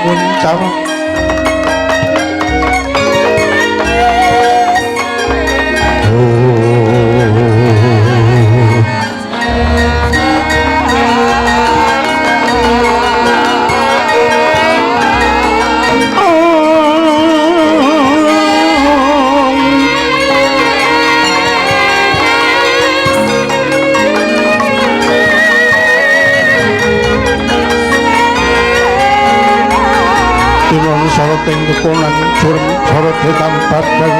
muncar soroting keponan jurem sorote tampadan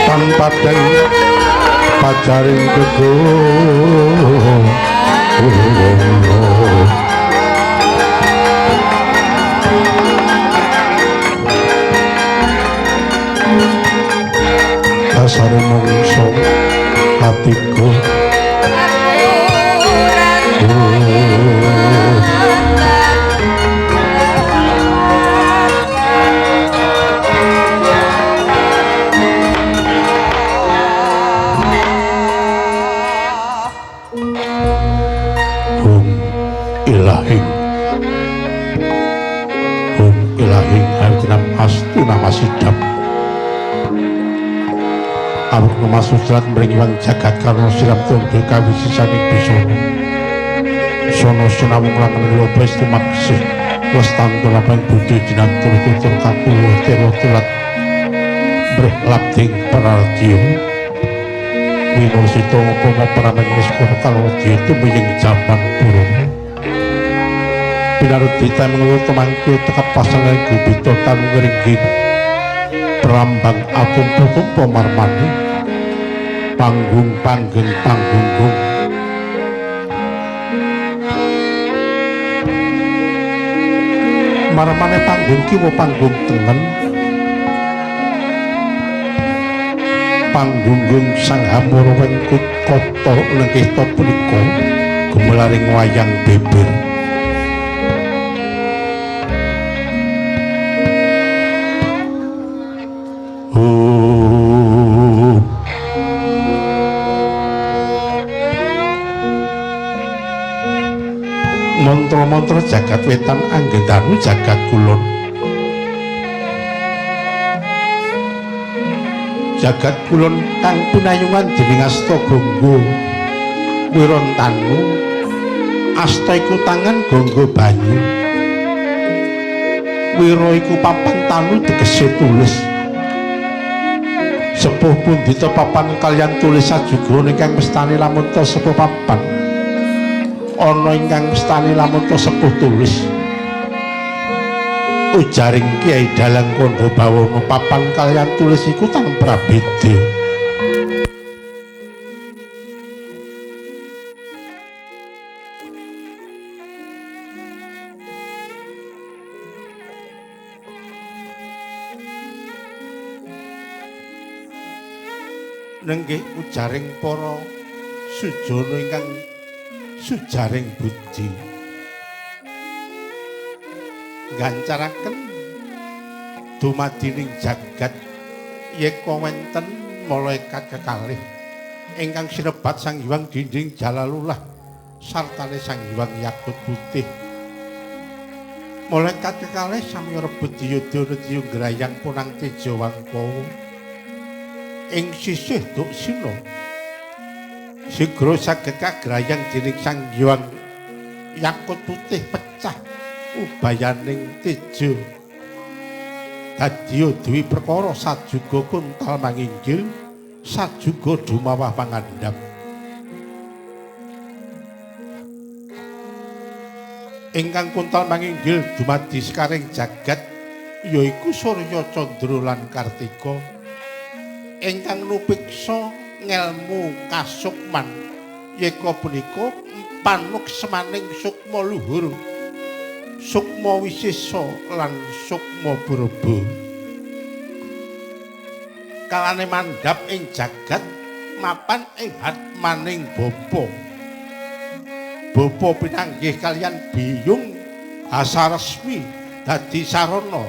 tampadan pacaring kegung dasare mungso hatiku ilahing hakinam astu nama sidap Amuk memasuk selat meringwang jagat karena siram tunduk kawisisaning bisono sono sinamung langan lopes tumaksih westantu lapang budi jinantur kutur kakulu tero tulat berlapting perarjiu winur sito ngopomo peranang miskun kalau dia itu menyeng jaman burung binarut dita mengeluh temangku tekap pasangan gubito tanu ngeringgin perambang atum putum pemarmani panggung panggeng panggunggung marmane panggung kiwa panggung tengen panggunggung sang hamur wengkut kotor lengkih topuniko gemelaring wayang beber mantra-mantra jagat wetan anggendanu jagat kulon jagat kulon kang pinayungan dening asta gonggo wirontanu asta iku tangan gonggo banyu wiro iku papan tanu tegese tulis sepuh pundhita papan kaliyan tulis sajuga ingkang mestani lamun ta sepuh papan ana ingkang mestani lamun ta sepuh tulis ujaring Kiai Dalang Kandha Bawana papan kaliyan tulis iku tang prabeda nenggih ujaring para sujana ingkang sujaring budi gancaraken dumadining jagat yeka wenten malaikat kekalih ingkang sinebat Sang Hyang Dinding Jalalullah sartane Sang Hyang Yakut Putih malaikat kekalih sami rebut diyudha-yudha grayang punang teja wangkawa ing sisih Duksina sigra saged kagrayang dening Sang Hyang Yakut Putih pecah ubayaning teja dadi duwi perkara sajuga kuntal manginggil sajuga dumawah pangandhap ingkang kuntal manginggil dumadi sekaring jagat yaiku Surya Candra lan Kartika ingkang nupiksa ngelmu kasukman yeka punika panuk semaning sukma luhur sukma wisesa lan sukma burba kalane mandhap ing jagat mapan ing hatmaning bapa bapa pinanggih kaliyan biyung Hasaresmi dadi sarana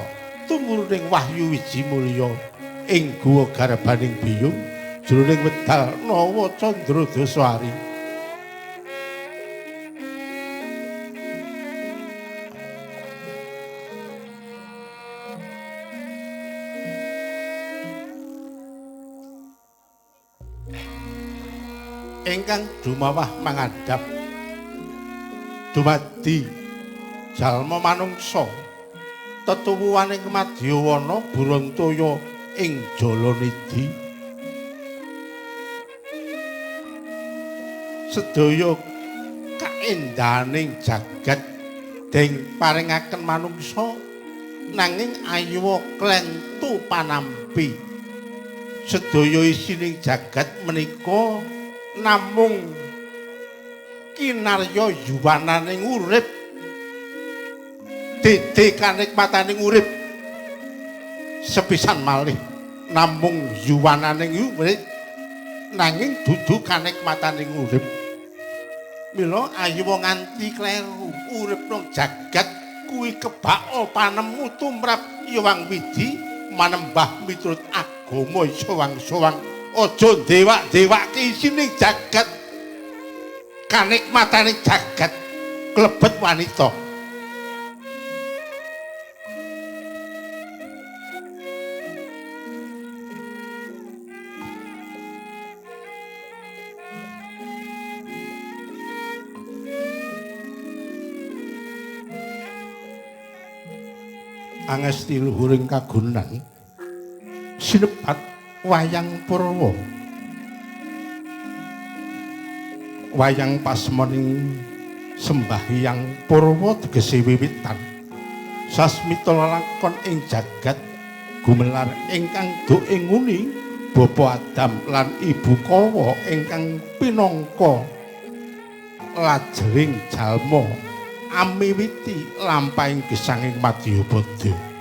tumurning wahyu wiji mulya ing guwa garbaning biyung jroning wedal nawa candra dasari. Ingkang dumawah mangadhap dumadi jalma manungsa tetuwuhaning madyawana Burontaya ing Jalanidhi. Sedaya kaendahaning jagat deng paringaken manungsa nanging ayuwa klentu panampi. Sedaya isining jagat menika namung kinarya yuwananing urip, dede kanikmataning urip, sepisan malih namung yuwananing urip nanging dudu kanikmataning urip. Mila ayo nganti kleru urip nang jagat kuwi kebak panemu tumrap Hyang Widi manembah miturut agama sowang-sowang. Aja dewak-dewake isining jagat, kanikmataning jagat klebet wanita. Angesti luhuring kagunan sinebat wayang Purwa. Wayang pasmoning sembahyang Purwa tegese wiwitan sasmita lakon ing jagat gumelar ingkang do ing nguni Bapa Adam lan Ibu Kawa ingkang pinangka lajeng jalma amiwiti lampahing gesanging Madyapada.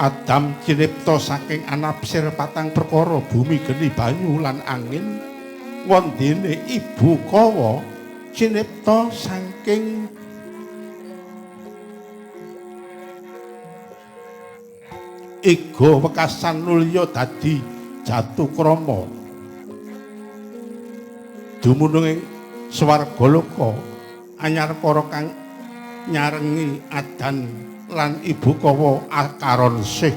Adam cinipta saking anapsir patang perkara bumi geni banyu lan angin. Wondene Ibu Kawa cinipta saking ega wekasan nulya dadi jatukrama. Dumunung ing swargaloka anyar para kang nyarengi adan lan Ibu Kawa akaron sih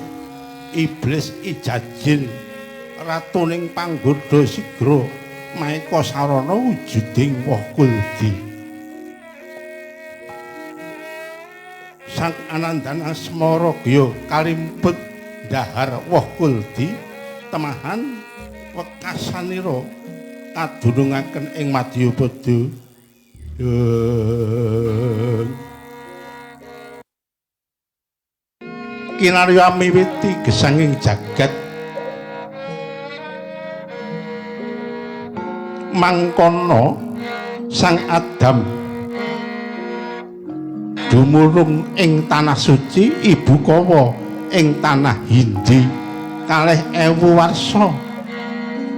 iblis ijajin ratuning panggoda sigra maeka sarana wujuding woh kuldi. Sang Anandana Asmara Gya kalimput dhahar woh kuldi temahan wekasanira kadunungaken ing Madyapada. Kinarya miwiti gesanging jagat mangkono Sang Adam dumunung ing tanah suci, Ibu Kawa ing tanah Hindi kalih ewu warsa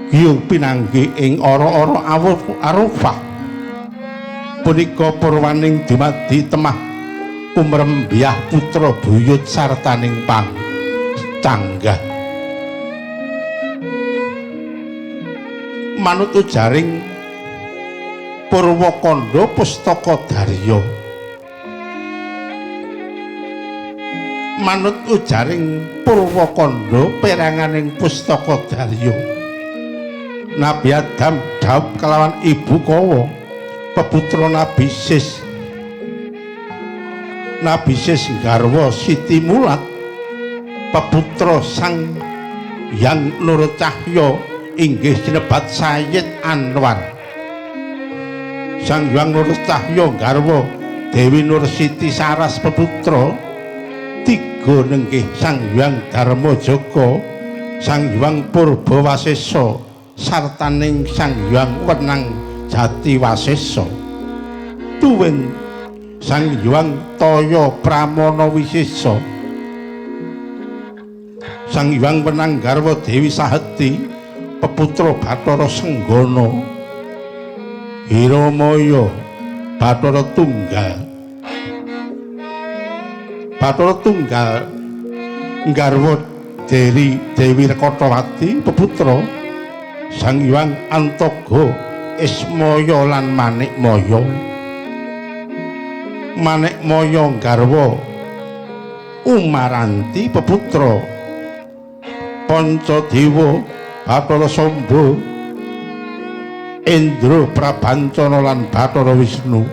giyung pinanggih ing ora-ora Arafah punika purwaning dumadi temah umrembyah putra buyut sartaning pang canggah. Manut ujaring Purwakanda Pustaka Darya, manut ujaring Purwakanda peranganing Pustaka Darya, Nabi Adam dhaup kelawan Ibu Kawa peputra Nabi Sis garwa Siti Mulat peputra Sang Hyang Nur Cahya inggih sinebat Sayyid Anwar. Sang Hyang Nur Cahya garwa Dewi Nur Siti Saras peputra tiga nenggih Sang Hyang Darmajaka, Sang Hyang Purbawasesa sartaning Sang Hyang Wenang Jatiwasesa. Tuwin Sang Hyang Toya Pramana Wisesa, Sang Hyang Wenang garwa Dewi Saheti peputra Bathara Senggana, Hiramaya Bathara Tunggal garwa Dewi Rekatawati peputra Sang Hyang Antaga Ismaya lan Manikmaya. Manikmaya garwa Umaranti peputra Pancadewa Bathara Samba Indra Prabancana lan Bathara Wisnu.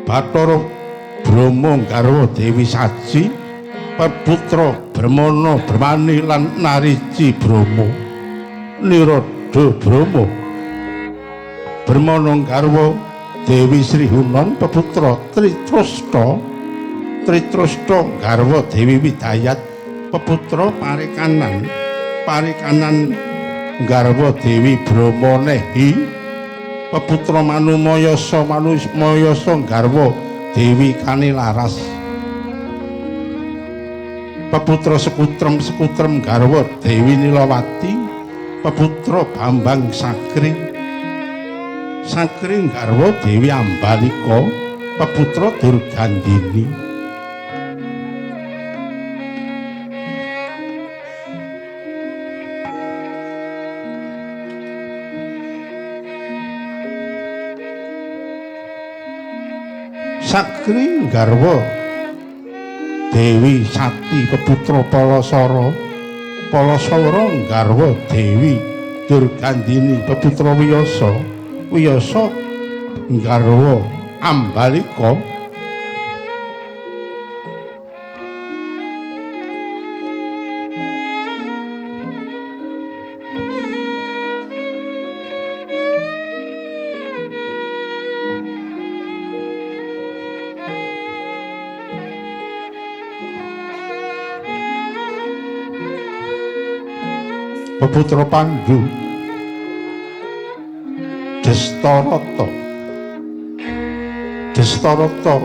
Bathara Brahma garwa Dewi Saji peputra Brahmana Brahmani lan Nariji Brahma. Nirada Brahma Brahmana garwa Dewi Sri Hunon peputra Tritrasta. Tritrasta garwa Dewi Widayat peputra Parikanan. Parikanan garwa Dewi Brahmanehi peputra Manumayasa. Manumayasa garwa Dewi Kanilaras peputra Sekutrem. Sekutrem garwa Dewi Nilawati peputra Bambang Sakri. Sakri garwa Dewi Ambalika peputra Durgandini. Sakri garwa Dewi Sati peputra Palasara. Palasara garwa Dewi Durgandini peputra Wiyasa. Wiyasa garwa Ambalika peputra Pandhu Destarata. Destarata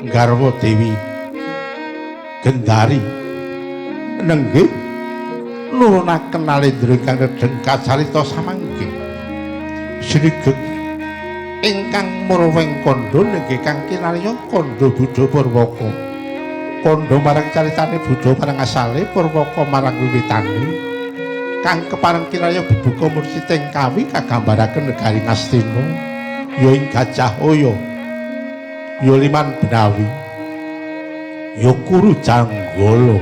garwa Dewi Gendari. Nenggih nurunaken Nalendra ingkang nedheng kacarita samangke. Srigeg ingkang murweng kandha nenggih kang kinarya kandha Buddha Purwaka. Kandha marang caritane Buddha marang asale, Purwaka marang wiwitane. Kang kepareng kinarya bebuka mursiting kawi kagambaraken negari Ngastina ya ing Gajahhoya, ya Liman Benawi, ya Kuru Janggala.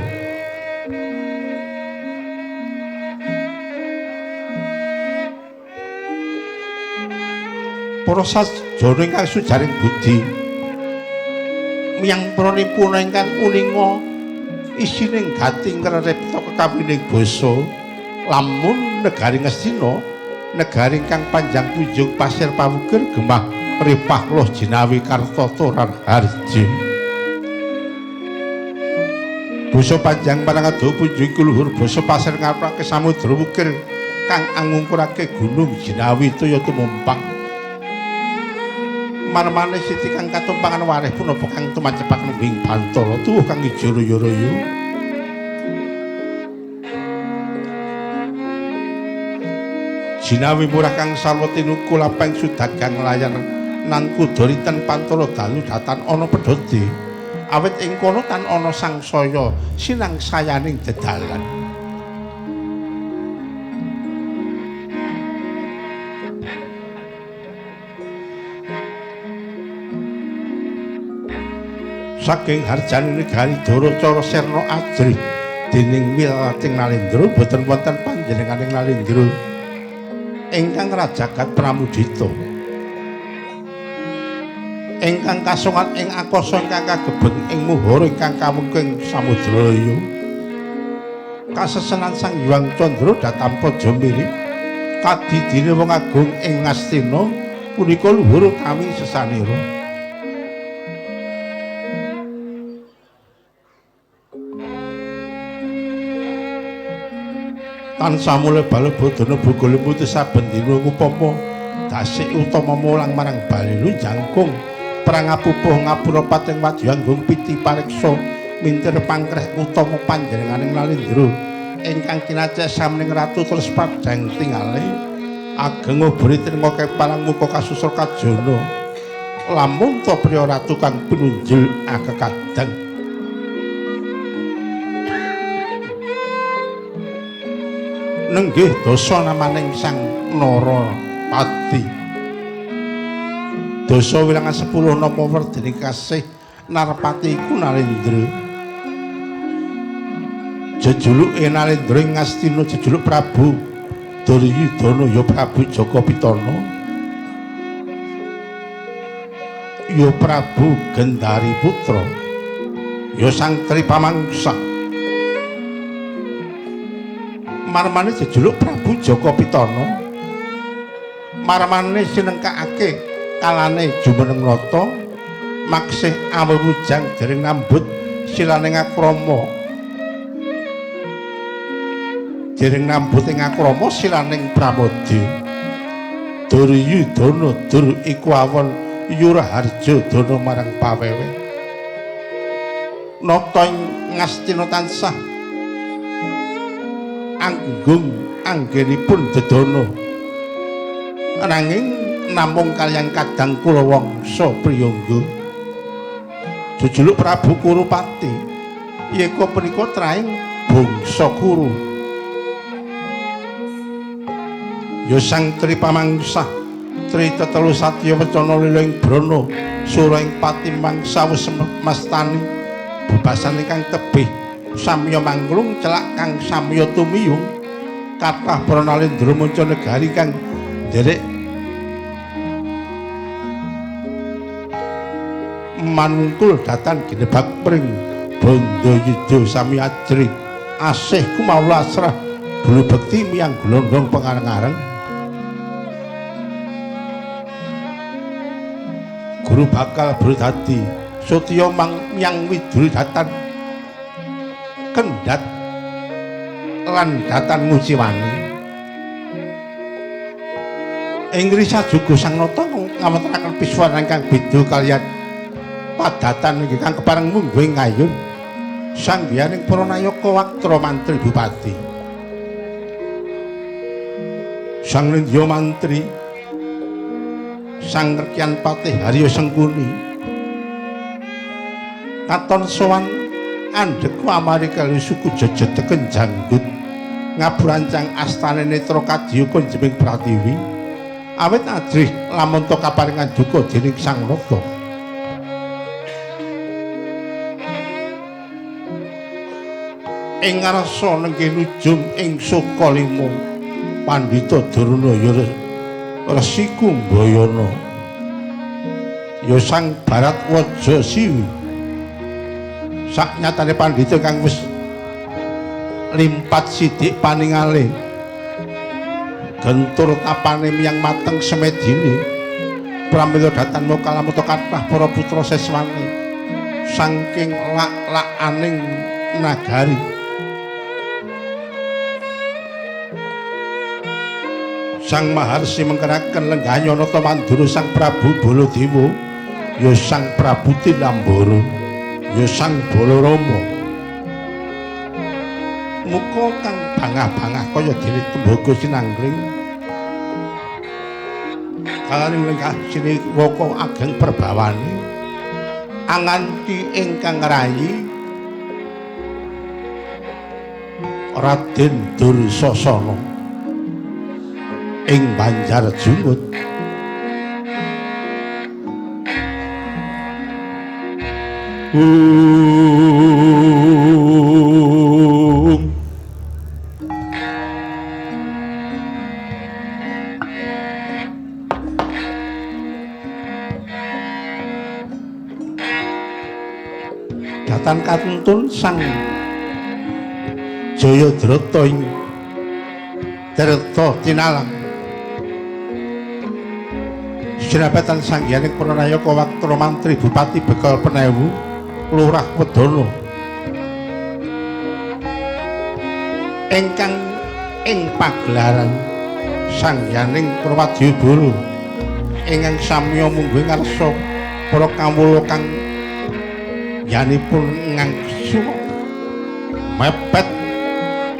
Para sajana ingkang sujaring budi miyang pranipuna ingkang uninga isining gating ngrepta kekawining basa. Lamun negari Ngastina, negari ingkang panjang punjung pasir pawukir gemah ripah loh jinawi Kartata lan Harja. Basa panjang marang adawa punjung luhur basa pasir ngarepake samudra wukir kang angungkurake gunung jinawi toya tumumpang. Marmane siti kang katumpangan wareh punapa kang tumacepaken wing Bantara tuwuh kang ijo raya-raya. Jinawi murah kang sarwa tinuku lapeng sudagang layan nan kudorinten Pantara dalu datan ana pedhoti. Awit ing kono tan ana sangsaya sinang sayaning dedalan. Saking harjane negari Daracara Serna ajrih dening milating Nalendra boten wonten panjenenganing Nalendra ingkang rajagat Pramudita. Ingkang kasongan ing akasa ingkang kagebeng ing muhara ingkang kawengking samudraya. Kasesenan Sang Hyang Candra datampa jamirip kadidine wong agung ing Ngastina punika luhur kami sesanira. Tansah mulih balebadana boga lemut saben dina upama dasik utama mulang marang Balilu jangkung perang apupuh ngapura pating wajanggung piti pariksa mintir pangkreh utama panjenenganing Nalendra ingkang kinacek samening ratu terus padhang tingali ageng ngobori tringoke parang muka kasusur kajono lamun to priya ratu kang pinunjul akekadang nenggih dosa namaning sang Narapati dosa wilangan 10 napa werdene kasih Narapati iku Narendra jejuluke Narendra ing Ngastina jejuluk Prabu Duryudana ya Prabu Jaka Pitana ya Prabu Gendari Putra ya Sang Tripamangsa marmane jejuluk Prabu Jaka Pitana marmane sinengkakake kalane jumeneng nata maksih awujang dereng nambut silaning akrama dereng nambut ing akrama silaning Pramodya Duryudana dur iku awon Yuraharja dana marang pawewe nata ing Ngastina tansah anggung anggenipun dedana nanging namung kaliyan kadang kula wangsa priyangga jejuluk Prabu Kurupati yeka punika traing bangsa Kuru ya Sang Tripamangsa Trita telu satya wecana lila ing brana sura ing patimangsa wis mastani bebasan ingkang tebih samya manglung celak kang samya tumiyung kathah para Narendra manca negari kang nderek manungkul datan ginebak pring bondo yuda sami ajri asih kumawula asrah bulu bekti miyang glondong pengareng-areng guru bakal berdadi Sutya miyang widuri datan kendat lan datan nguciwani ing risa juga sang nata ngameteraken piswan ingkang beda kaliyan padatan ingkang kepareng mungguing ngayun sanggiyaning para nayaka Waktra mantri bupati sang Nindya mantri sang Rekyan Patih Harya Sengkuni katon sowan andheku amarga suku jejet teken janggut ngaburancang astane netra kadya kunjeming Pratiwi awit ajrih lamun to kaparingan duka dening sang rata ing ngarsa nenggih nujung ing Sukalima Pandhita Durna ya Resi Kumbayana ya Sang Bharatwaja Siwi saknyatane pandhita kang wis limpat sidik paningale gentur tapane miyang mateng semedine pramila datan mokalamuta kathah para putra seswane saking lak-lakaning nagari Sang Maharsi mengkeraken lenggahnyana Mandura Sang Prabu Baladewa ya Sang Prabu Tinambara ya Sang Balarama muka kang bangah-bangah kaya dene tembaga sinanggring kalaning lenggah siniwaka ageng perbawane anganti ingkang rayi Raden Dursasana ing Banjarjungut datan katuntun Sang Jayadrata ing Tirta Tinalang Sinabetan sanggiyaning para nayaka Waktra mantri bupati bekal penewu lurah Wedana ingkang ing pagelaran sanggiyaning Prawadyabara ingkang samya mungguing ngarsa para kawula kang yanipun ngangsu mepet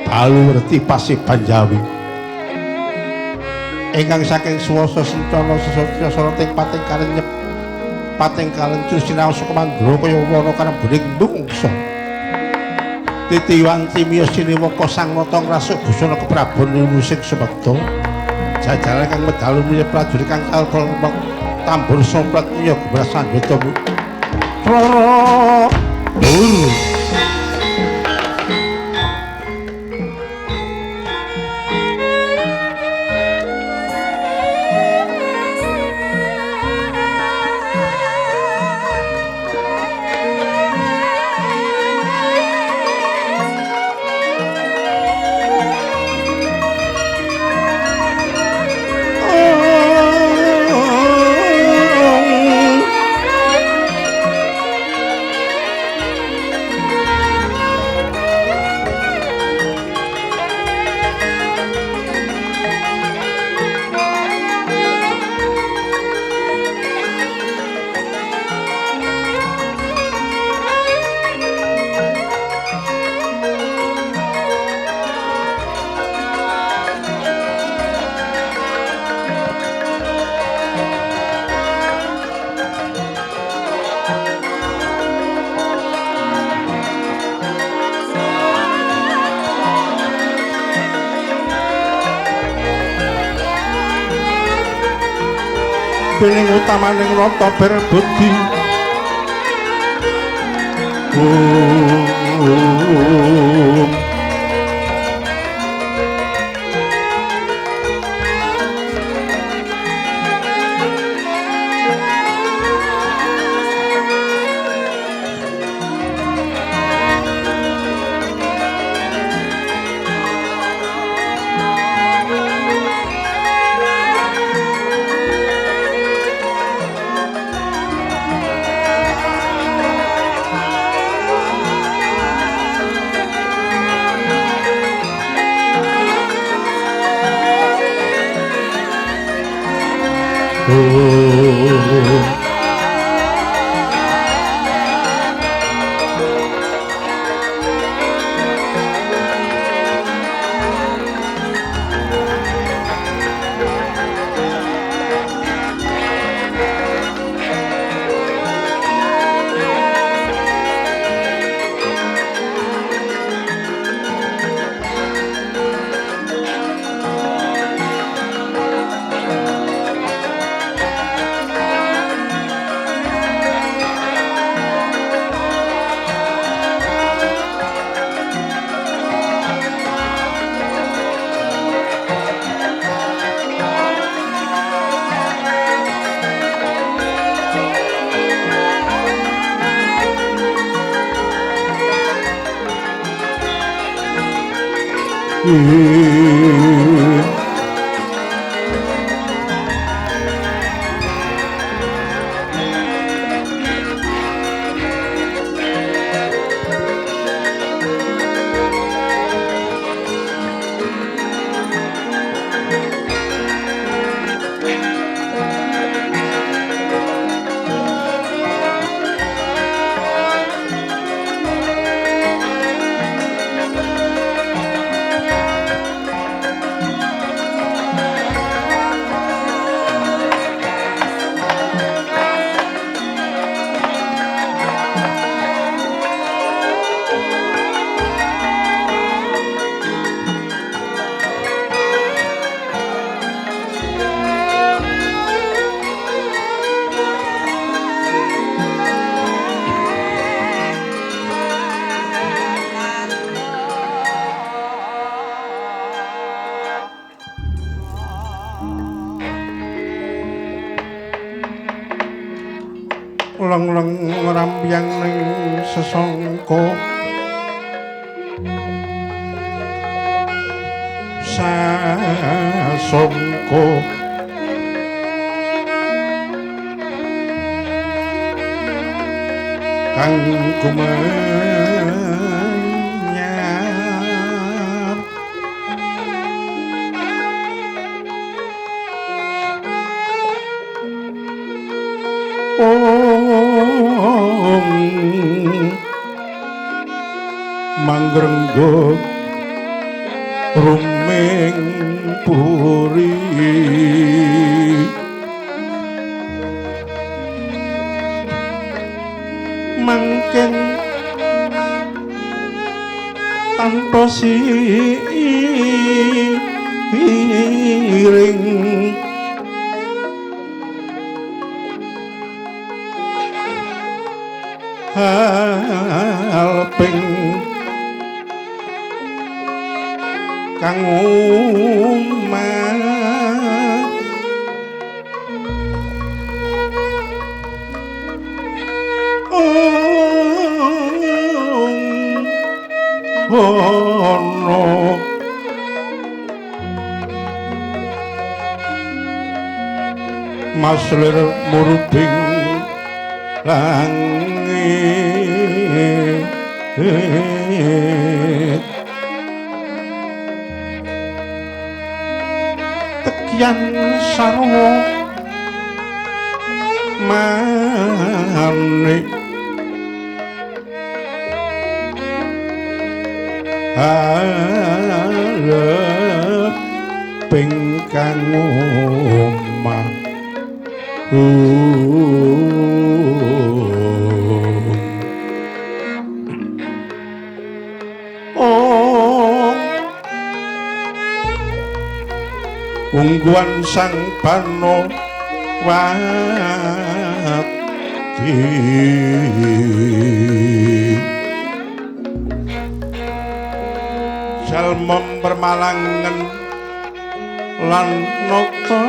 balu werti pasih Panjawi ingkang saking suwasa sencana sesotya soroting pating kalenyep pating kalencu sinaos kumandra kaya wana kanembening ndungsa titiwanti miya siniwaka sang nata ngrasuk busana keprabon musik semekta jajaran kang medal miya prajurit kang kalpol tambur somprat miya gebras sanjata piling utamaning nata berbudi leng-leng ngrambyang ning sesangka sasangka kang kumenyap manggrenggo ruming puri mangken tanpa siring halping kang umah ono maslir murubing langit tekian sarwa manik halep pingkang omah ungguan sang Panowati jalma permalangan lan nata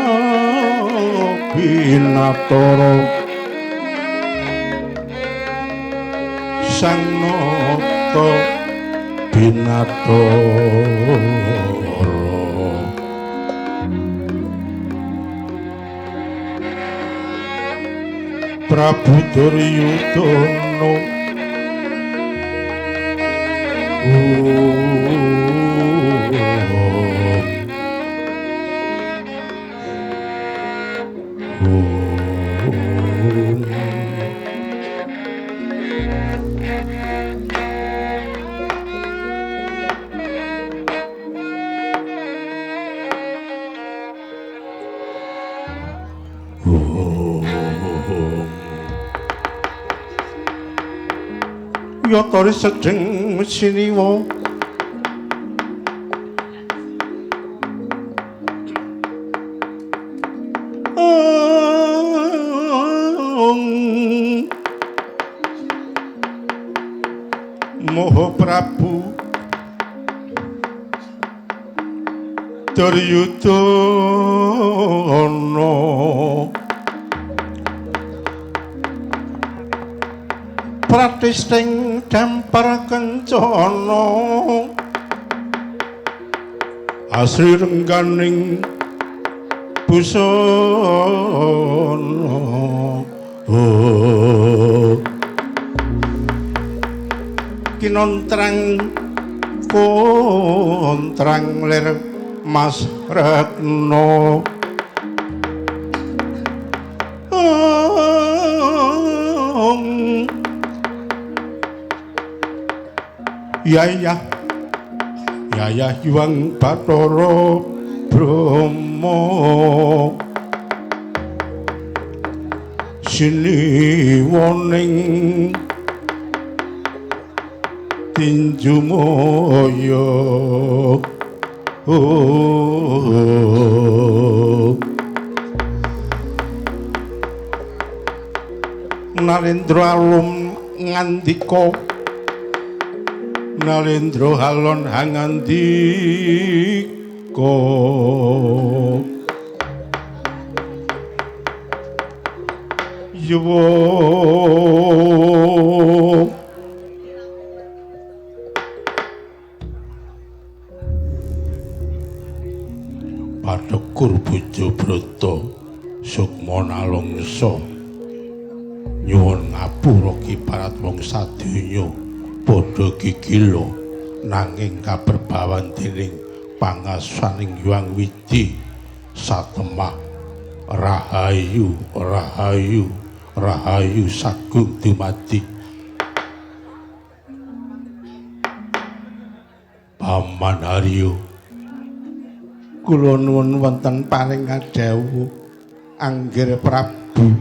binatara sang nata binatara Prabu Duryudana Yatari sedeng siniwa Moho Prabu Duryudana pratisting dampar kencana asri rengganing busana kinontrang kontrang lir Mas Rekna Yaya Yuang Bathara Brahma siniwaning tinju moya Narendra alum ngandika Narendra halon hangandika yuwa Patekur Bojobrata sukma nalongsa nyuwun ngapura kiparat wong sadonya padha gigila nanging kaperbawan dening pangasaning Hyang Widi satemah rahayu rahayu rahayu sagung dumadi Paman Haryo Kula nuwun wonten paring kadhawuh Anggir Prabu.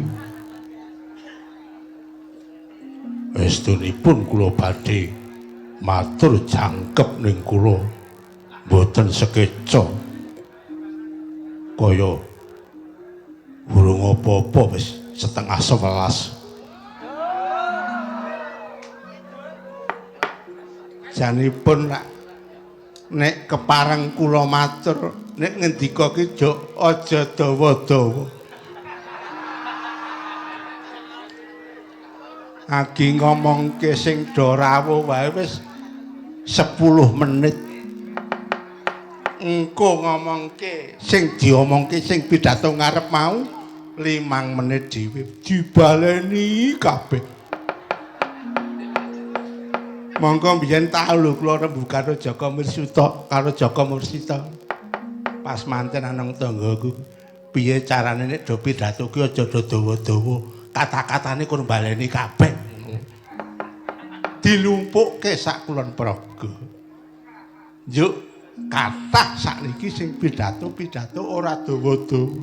Estunipun kula badhe matur jangkep ning kula mboten sekeca. Kaya burung apa-apa wis 10:30. Janipun nek kepareng kula matur nek ngendika ki aja dawa-dawa. Agi ngomongke sing do rawuh wae wis 10 menit. Engko ngomongke sing diomongke sing pidato ngarep mau 5 menit dhewe dibaleni kabeh. Monggo mbiyen tau lho kula rembugan karo Jaka Mirsita karo Jaka Mursita. Pas manten anang tanggaku piye carane nek do pidato ki aja do dawa-dawa. Kata-katane kur baleni kabeh. Dilumpukke sak kulon praga. Njuk kathah sakniki sing pidato-pidato ora dawa-dawa.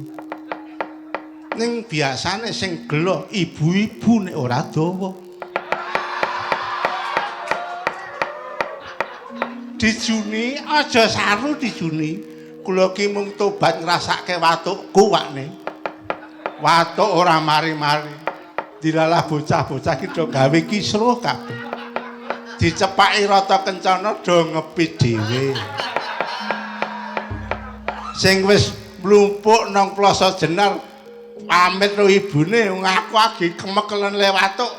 Ning biasane sing gelo ibu-ibu nek ora dawa. Dijuni aja saru dijuni. Kula ki mung tobat ngrasake watukku wakne. Watuk ora mari-mari. Dilalah bocah-bocah ki do gawe kisruh kabeh. Dicepaki rata kencana do ngepit dhewe. Sing wis mlumpuk nang Plasa Jenar pamit karo ibune ngaku agi kemekelen le watuk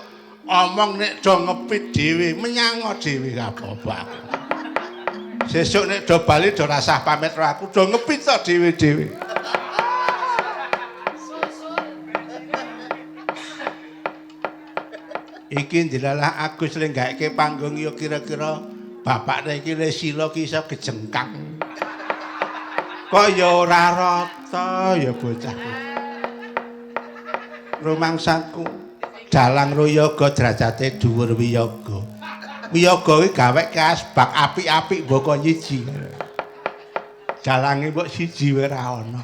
omong nek do ngepit dhewe menyango dhewe apa-apa. Sesuk nek do bali do rasah pamit karo aku do ngepit to dhewe-dhewe. Iki dilalah Agus le gaeke panggung ya kira-kira bapakne iki le sila ki iso kejengkang. Kok ya ora rata ya bocah. Rumangsaku dalang royaga derajate dhuwur wiyaga. Wiyaga kuwi gaweke asbak apik-apik mboko nyiji. Dalange mbok siji wae ora ana.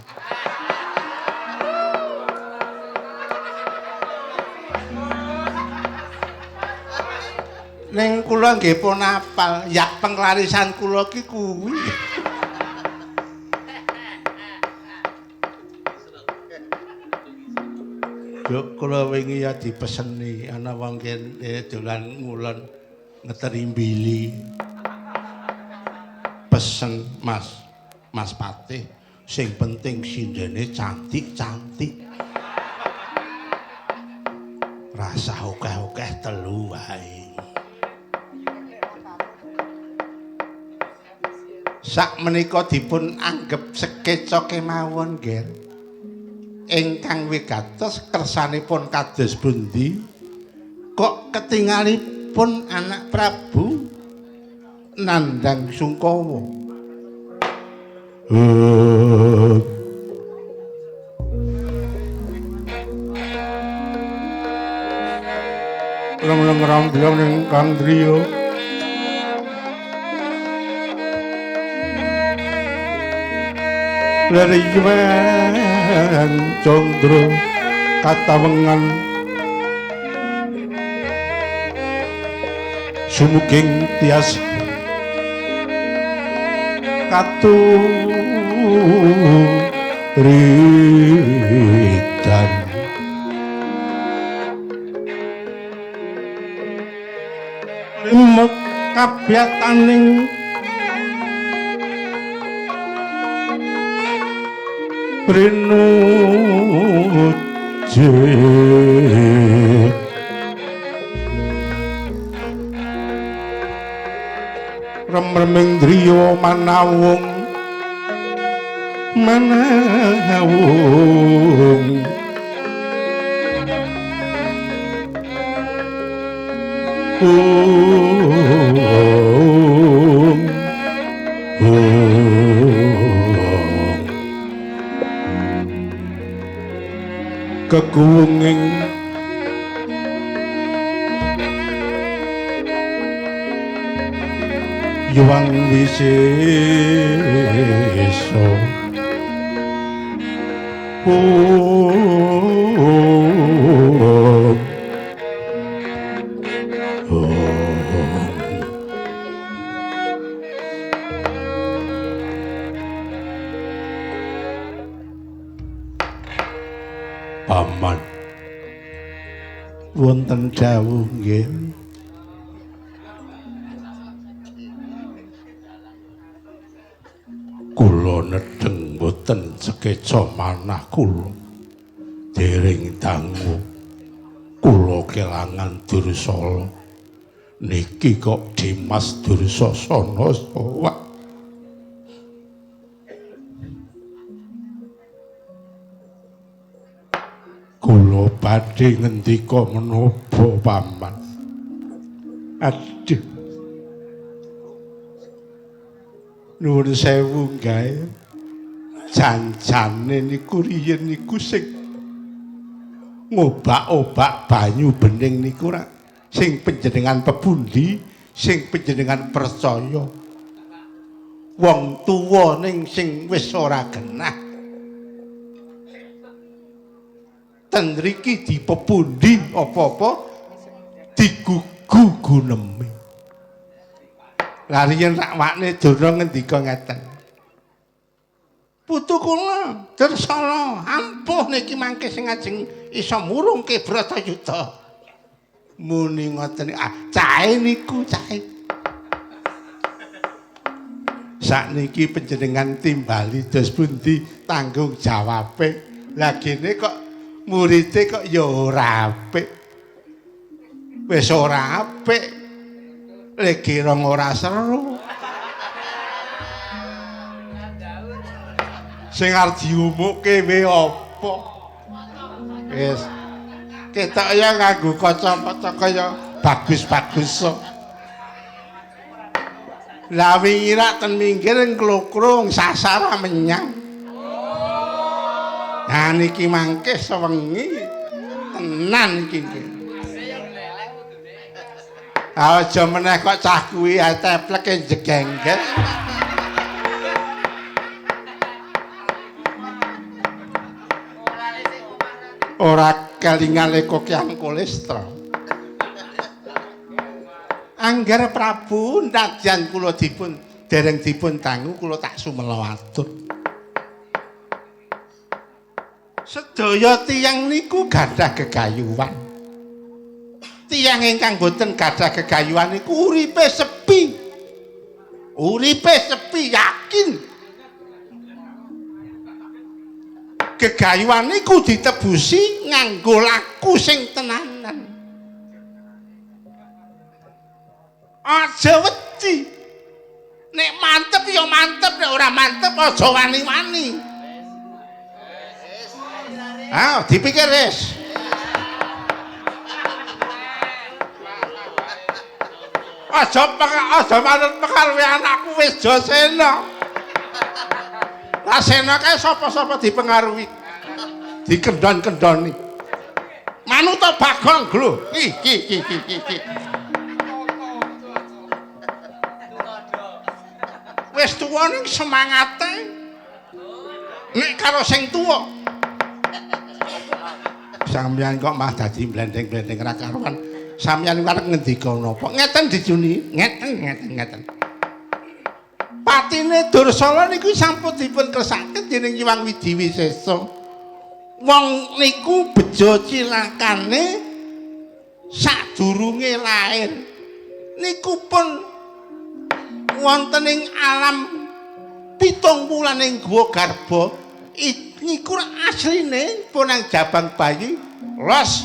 Ning kula nggih pun apal, yak penglarisan kula ki kuwi. Yo kula wingi ya dipeseni ana wong kene dolan ngulon ngeteri mbili. Pesen Mas Patih, sing penting sindene cantik-cantik. Rasa akeh-akeh telu wae. Sak menika dipun anggep sekeca kemawon nggih. Ingkang wigatos kersanipun kados pundi? Kok ketingalipun anak Prabu nandhang Sungkawa? Leng-leng ramblong ning Kang Driya. Leriwen condro katawengan sumuging tias katuridan mekabyataning Rinuje Rem-reming driya manawung kekuwunging yuwang wisesa Paman wonten dawuh nggih. Kula nedheng boten sekeca manah kula dereng dangu kula kelangan Dursala niki kok Dimas Dursasana sowak. Kula badhe ngendika menapa paman? Aduh, nuwun sewu gae. Janjane niku riyen niku sing ngobak-obak banyu bening niku ra sing panjenengan pepundi, sing panjenengan percaya. Wong tuwa ning sing wis ora genah. Ten mriki dipepundi apa-apa digugu guneme. Lah riyen rakwakne Durna ngendika ngeten. Putu kula Dursala ampuh niki mangke sing ajeng isa murungke Bratayuda. Muni ngoten cahe niku cahe. Sakniki panjenengan timbali dos pundi tanggung jawabe. Lah gene kok murite kok ya ora apik. Wis ora apik. Lek kira ora seru. Sing arep diumukke we apa? Wis. Ketok ya nganggo kacamata kaya bagus-bagus. Lah wingi rak ten minggir ngklokrang sasara menyang. Nah niki mangke sewengi tenan iki. Aja meneh kok cah kuwi tepleke jegengger. Ora kelingan lekokyang kolesterol. Angger Prabu nadyan kula dereng dipun dangu kula tak sumela atur. Sedaya tiyang niku gadah gegayuhan. Tiyang ingkang boten gadah gegayuhan niku uripe sepi. Uripe sepi yakin. Gegayuhan niku ditebusi nganggo laku sing tenanan. Aja wedi. Nek mantep ya mantep, nek ora mantep aja wani-wani. Dipikir wis. Aja manut mekarwe anakku wis Jasena. Lah Sena kae sapa-sapa dipengaruhi. Dikendon-kendoni. Manut Bagong lho. Iki. Wis tuwa ning semangate. Nek karo sing tuwa. Sampeyan kok mah dadi blendeng-blendeng ra karuan. Sampeyan arep ngendika napa? Ngeten dijuni, ngeten. Patine Dursala niku sampun dipun kersakaken dening Hyang Widiwisesa. Wong niku bejo cilakane sadurunge lair. Niku pun wonten ing alam 7 wulan ing Guwa Garba. Niku asline punang jabang bayi los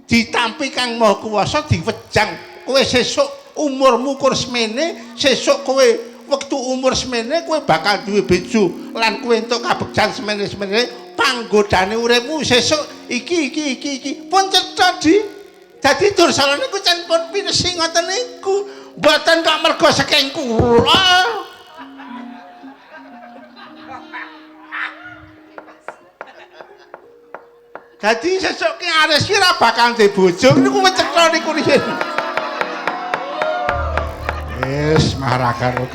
ditampi Kang Maha Kuwasa diwejang. Kowe sesuk umurmu kur semene, sesuk kowe wektu umur semene kowe bakal duwe bojo lan kowe entuk kabegjan semene-semene panggodane uripmu sesuk iki pun cetha dadi Dursala niku cen pun pinesi ngoten niku mboten kok mergo saking kula. Dadi sesuk ki Ares ki ra bakal duwe bojo niku cetha niku riyen. Wis marah karo.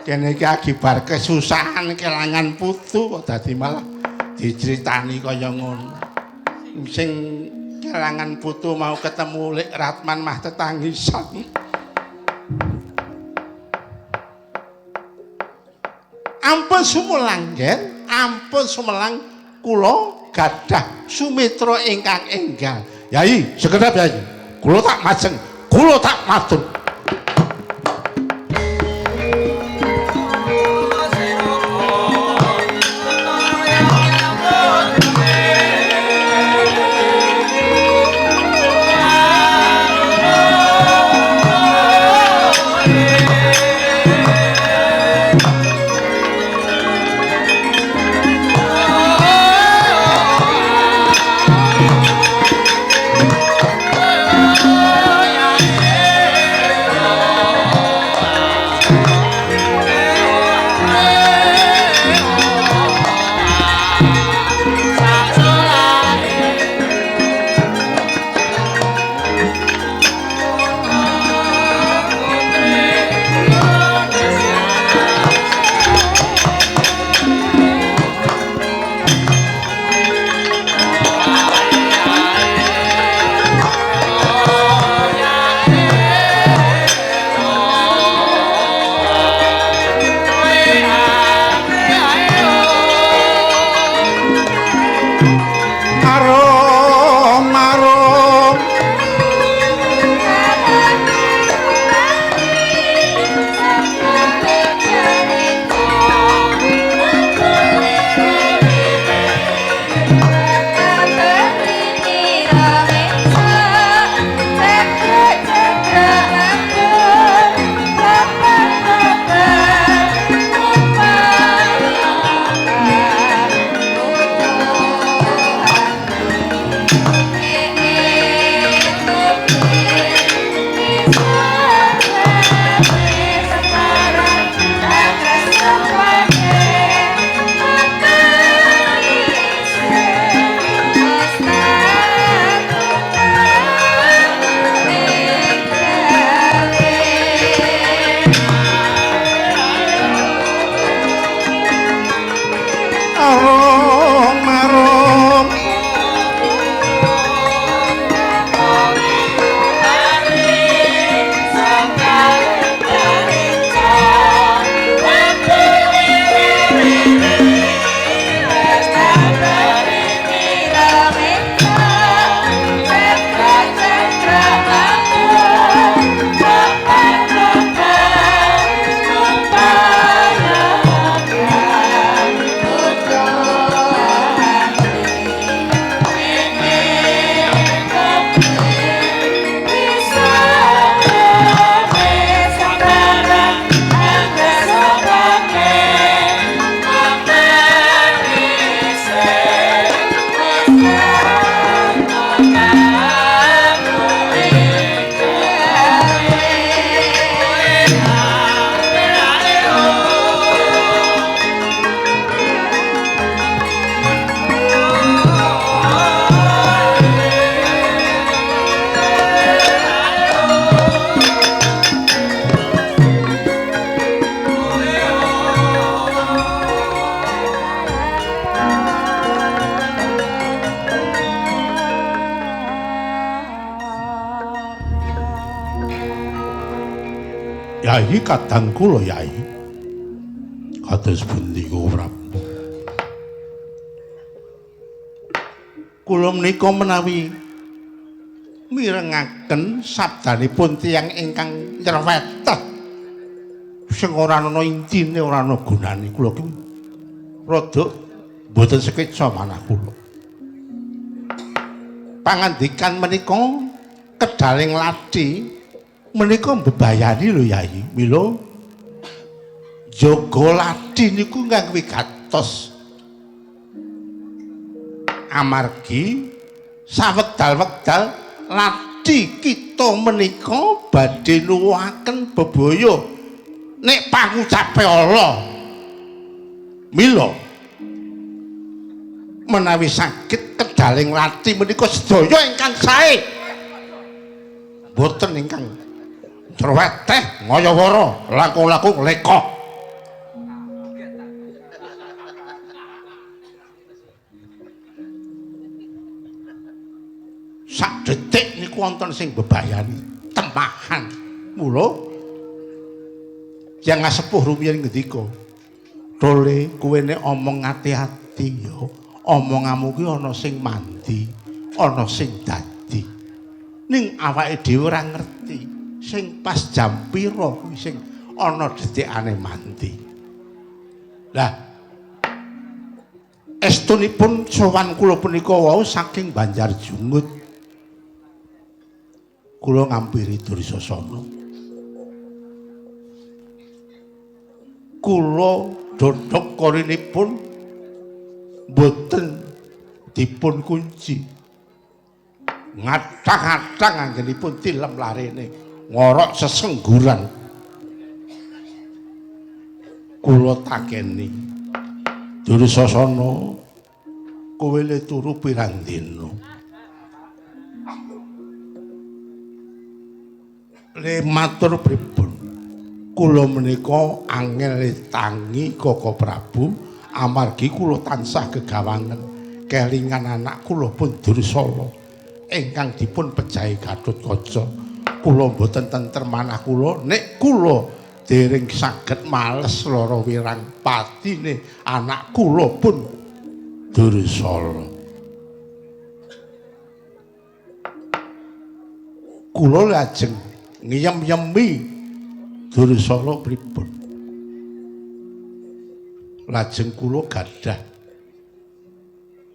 kene iki akibar kesusahan kelangan putu kok dadi malah diceritani kaya ngono. Sing kelangan putu mau ketemu Lek Ratman mah tetangisan. Ampun sumelang nggih, ampun sumelang kula gadah sumitra ingkang enggal. Yai, sekedap Yai. Kula tak majeng, kula tak matur. Yai kadang kula Yai kados pundi Prabu. Kula menika menawi mirengaken sabdanipun tiyang ingkang nyerweteh sing ora ana intine ora ana gunane kula ki rada mboten sekeca manah kula. Pangandikan menika kedaling lathi menika mbebayani lho Yai. Mila jaga lathi niku nganggo wigatos. Amargi sawekdal-wekdal lathi kita menika badhe nuwuhaken bebaya nek pangucape Allah. Mila menawi saged kedaling lathi menika sedaya ingkang sae. Boten ingkang cerweteh ngayawara langkung-langkung leka sak detik niku wonten sing bebayani temahan. Mula yang sepuh rumiyin ngendika, "Dole kowe nek omong ati-ati ya, omonganmu ki ana sing mandi, ana sing dadi. Ning awake dhewe ora ngerti sing pas jam pira kuwi sing ana detikane mandi." Lah estunipun sowan kula punika wau saking Banjarjungut. Kula ngampiri Dursasana. Kula dodhok korinipun boten dipun kunci. Ngatang-atang anggenipun tilem larene ngorok sesengguran. Kula takeni, Dursasana, kowe le turu pirang dina? Le matur pripun? Kula menika angel tangi Koko Prabu amargi kula tansah gegawangen kelingan anak kula pun Dursala ingkang dipun pejahi Gatotkaca. Kula mboten tentrem manah kula nek kula dereng saged males lara wirang patine anak kula pun Dursala. Kula lajeng ngiyem-yemi Dursala pripun. Lajeng kula gadah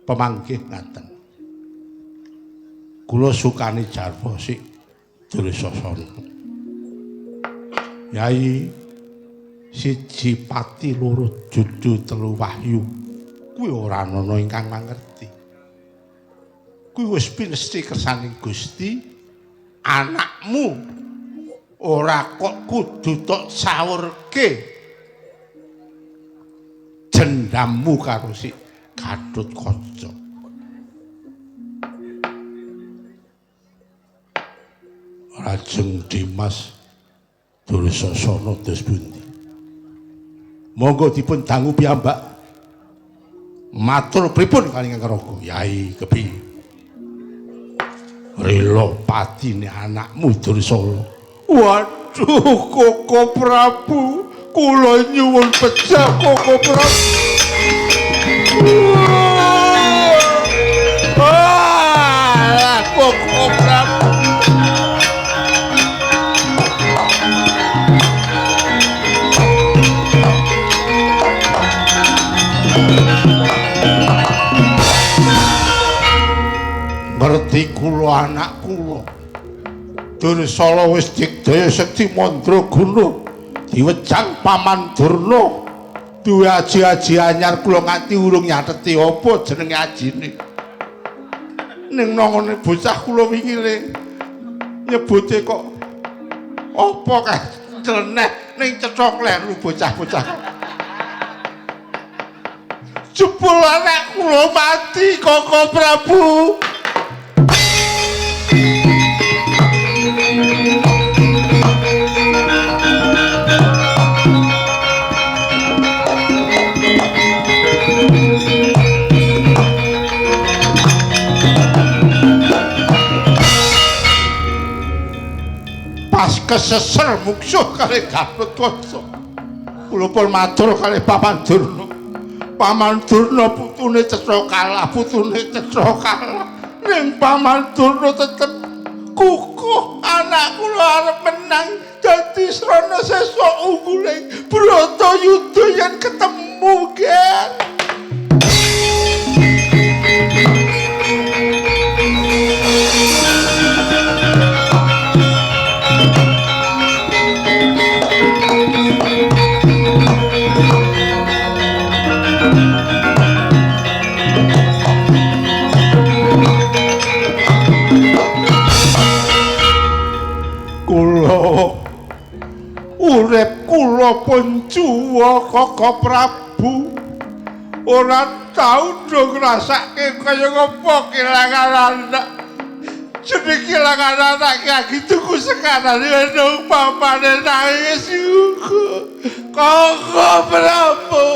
pemanggih ngaten. Kula sukani jarwa sik Dursasana. Yai siji pati loro judu telu wahyu kuwi ora ana ingkang mangerti. Kuwi wis pinesti kersaning Gusti, anakmu ora kok kudu tok sawurke jendammu karo si Gatotkaca. Lajeng Dimas Dursasana dos pundi? Monggo dipun dangu piyambak. Matur pripun kaliyan Karaga? Yai kepiye? Rela patine anakmu Dursala. Waduh Koko Prabu, kula nyuwun pejah Koko Prabu. Koko Prabu. Ngerti kula anak kula. Dursala wis digdaya sekti mandraguna diwejang Paman Durna. Duwe aji-aji anyar kula nganti urung nyateti apa jenenge ajine. Ning nangone bocah kula wingi le nyebute kok apa kae cleneh ning cethok leru bocah-bocah. Jebul anak kula mati Koko Prabu. Pas keseser mungsuh kali Gatotkaca. Kula pun matur kali Paman Durna. Paman Durna putune Cetha kalah, putune Cetha kalah. Ning Paman Durna tetep kukuh anak kula arep menang dadi srana sesuk ungguling Bratayuda yen ketemu gen. Urip kula pun juwa Koko Prabu. Ora tau do ngrasake kaya ngopo kelangan anak. Jeneng kelangan anak iki tuku sekarang nang pamane nangis uga. Koko Prabu.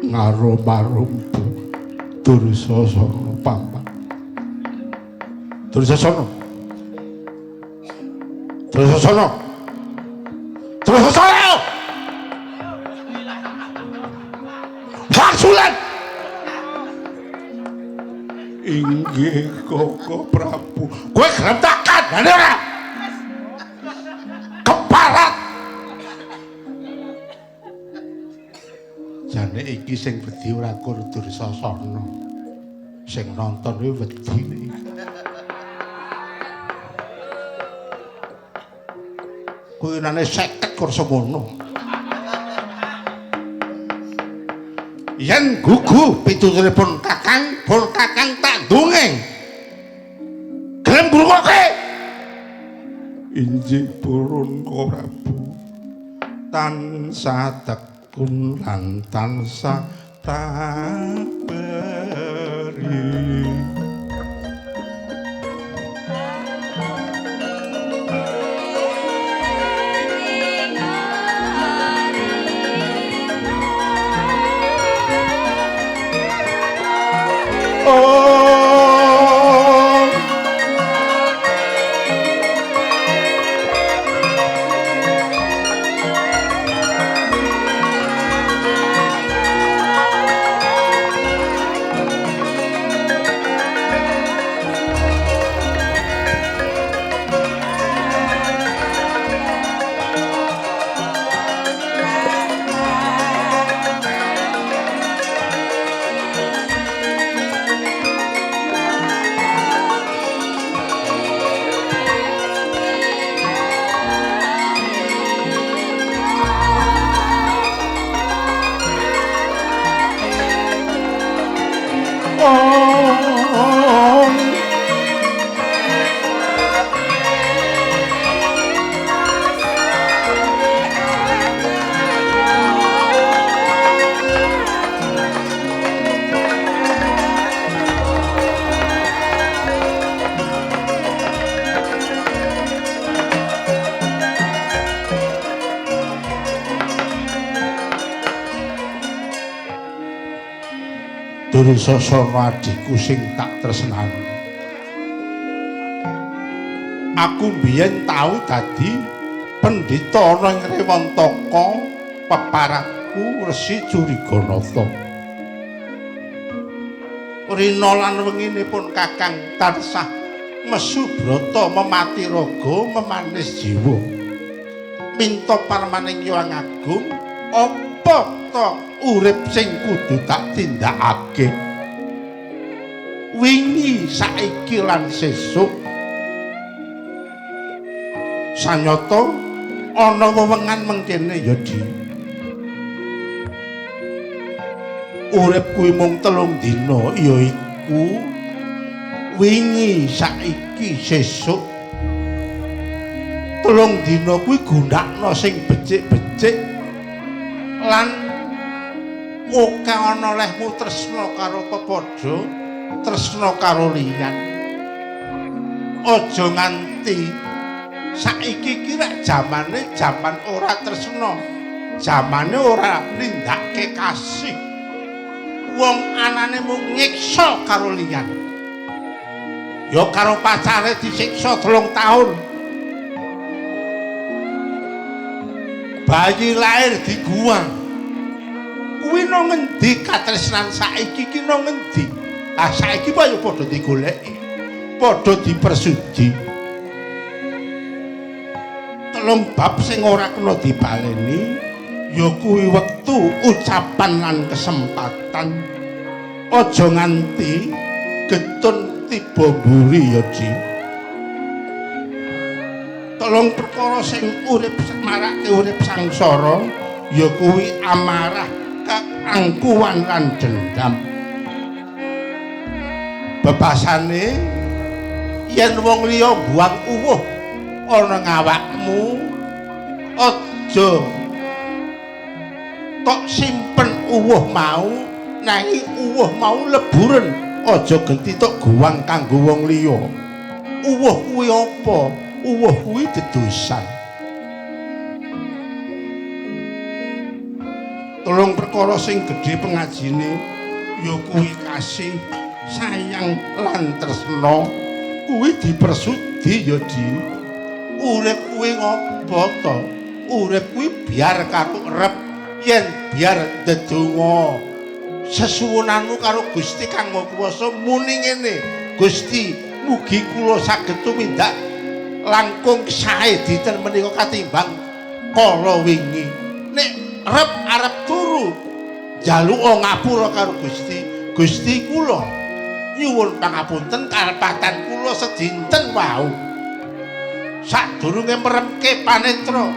ngarum-arumpu Dursasana paman. Dursasana. Dursasana. Dursasana. Paksulan. Inggih Koko Prabu. Kowe gremtakan, ngene ora? Keparat. Jane iki sing wedi ora kur Dursasana. Sing nonton kuwi wedi. Kuwinane 50 kur semono. Yen gugu pituturipun Kakang, pun Kakang tak dongeng. Gelem ngrungokke? Injih purun Prabu. Tansah tekun lan tansah taberi. Dursasana adikku sing tak tresnani. Aku biyen tau dadi pendhita ana ing Rewantaka, peparatku Resi Juriganata. Rina lan wenginipun Kakang tansah mesubrata memati raga memanis jiwa. Minta parmaning Hyang Agung apa ta urip sing kudu tak tindakake wingi saiki lan sesuk sanyata ana wewengan mengkene ya Di urip kuwi mung 3 dina yaiku wingi saiki sesuk 3 dina kuwi gunakna sing becik-becik lan muka ana lehmu tresna karo pepadha tresna karo liyan aja nganti saiki iki rek jamane jaman ora tresna jamane ora nindakake kasih wong anane mung nyiksa karo liyan ya karo pacare disiksa 3 tahun bayi lahir diguang kuwi nang ngendi katresnan saiki iki nang ngendi? Ah saiki wae padha digoleki. Padha dipersudi. 3 bab sing ora kena dibaleni ya kuwi wektu ucapan lan kesempatan. Aja nganti getun tiba mburi ya Ji. 3 perkara sing urip marake urip sangsara ya kuwi amarah, keangkuhan lan dendam. Bebasane yen wong liya buang uwuh ana ngawakmu aja tok simpen uwuh mau nanging uwuh mau leburen aja genti tok guwang kanggo wong liya. Uwuh kuwi apa? Uwuh kuwi dedosan. 3 Tulung perkara sing gedhe pengajine ya kuwi kasih, sayang lan tresna. Kuwi dipersudi ya Di. Urip kuwi ngopo to? Urip kuwi biar karo rep, yen biar ndedonga sesuwunanmu karo Gusti Kang Maha Kuwasa muni ngene. Gusti, mugi kula saged tumindak langkung sae dinten menika katimbang kala wingi. Nek rep arep turu njaluk ngapura karo Gusti. Gusti kula nyuwun pangapunten kalepatan kula sedinten wau. Sadurunge meremke panetra,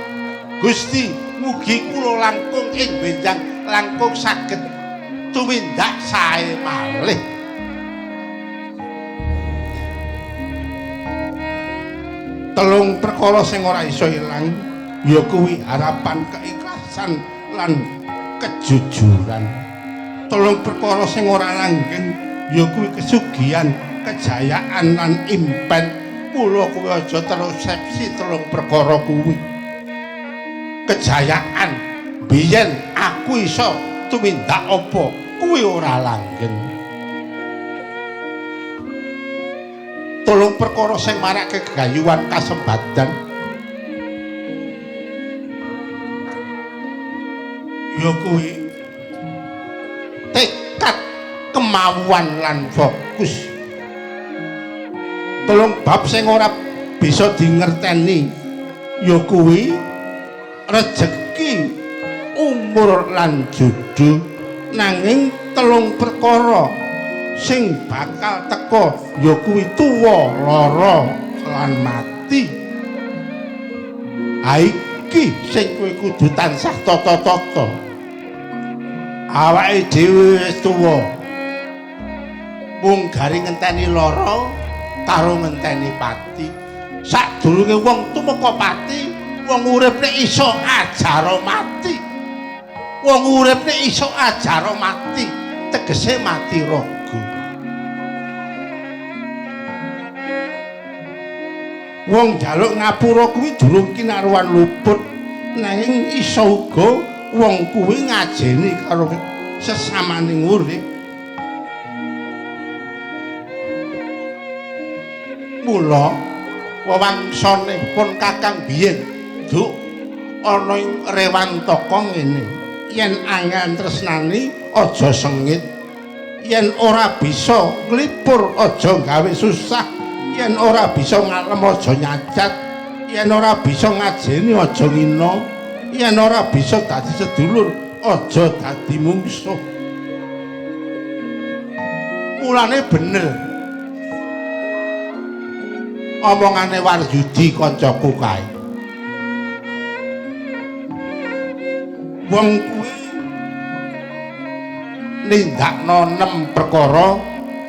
Gusti mugi kula langkung ing benjang langkung saged tumindak sae malih. Telung perkara sing ora iso ilang ya kuwi harapan, keikhlasan lan kejujuran. Telung perkara sing ora langgeng ya kuwi kesugihan, kejayaan lan impen. Mula kuwi aja terusepsi telung perkara kuwi. Kejayaan biyen aku iso tumindak apa kuwi ora langgeng. Tulung perkara sing marake gegayuhan kasembadan ya kuwi tekad, kemauan lan fokus. Tulung bab sing ora bisa dingerteni ya kuwi rejeki, umur lan jodoh. Nanging telung perkara sing bakal teka ya kuwi tuwa, lara lan mati. Ha iki sing kowe kudu tansah tata-tata. Awake dhewe wis tuwa, mung garing ngenteni lara karo ngenteni pati. Sadurunge wong tumeka pati, wong urip nek iso ajara mati. Wong urip nek iso ajara mati, tegese mati raga. Wong njaluk ngapura kuwi durung kinaruan luput, nanging iso uga wong kuwi ngajeni karo sesamaning urip. Mula wewangsane pun Kakang biyen Duk ana ing Rewantaka ngene, yen angan tresnani aja sengit, yen ora bisa nglipur aja gawe susah, yen ora bisa ngalem aja nyacat, yen ora bisa ngajeni aja ngina, yen ora bisa dadi sedulur aja dadi mungsuh. Mulane bener omongane Waryudi kancaku kae. Wong kuwi nindakno 6 perkara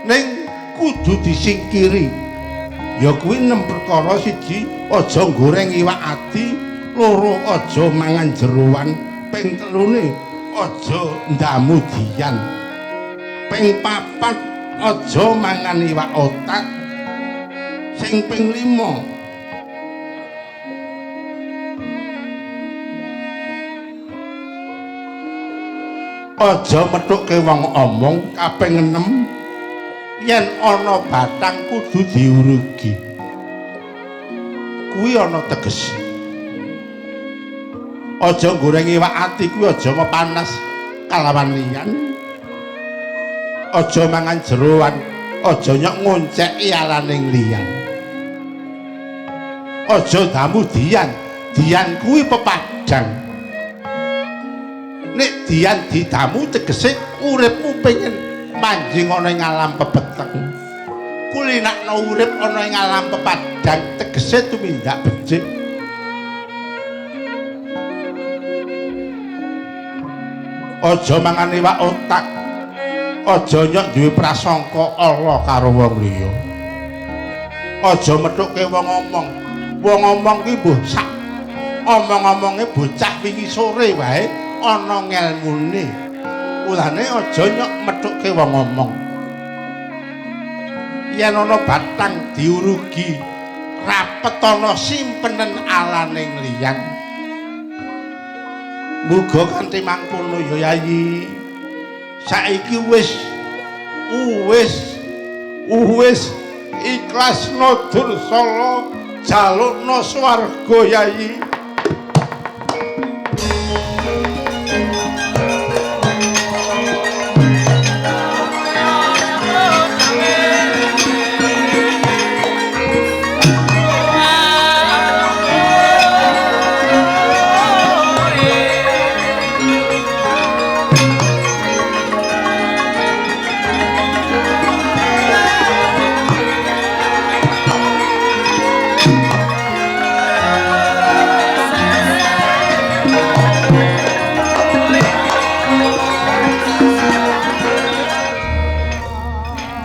ning kudu disingkiri. Ya kuwi 6 perkara: 1 aja goreng iwak ati, 2 aja mangan jeroan, ping 3 aja ndamu diyan, ping 4 aja mangan iwak otak, sing ping 5 aja methuke wong omong, kaping 6 yen ana batang kudu diurugi. Kuwi ana tegese. Aja goreng iwak ati kuwi aja mepanas kalawan liyan. Aja mangan jeroan, aja nyok ngonceki alaning liyan. Aja damu diyan, diyan kuwi pepadang. Nek diyan didamu tegese uripmu pengen manjing ana ing alam pepeteng. Kulinakno urip ana ing alam pepadang tegese tumindak becik. Aja mangan iwak otak, aja nyok duwe prasangka ala karo wong liya. Aja methuke wong omong. Wong omong ki mbuh sak omong-omonge bocah wingi sore wae ana ngelmune. Mulane aja nyok methuke wong omong. Yen ana batang diurugi, rapet ana simpenen alaning liyan. Muga kanthi mangkono ya Yayi. Saiki wis ikhlasno Dursala jalukna swarga Yayi.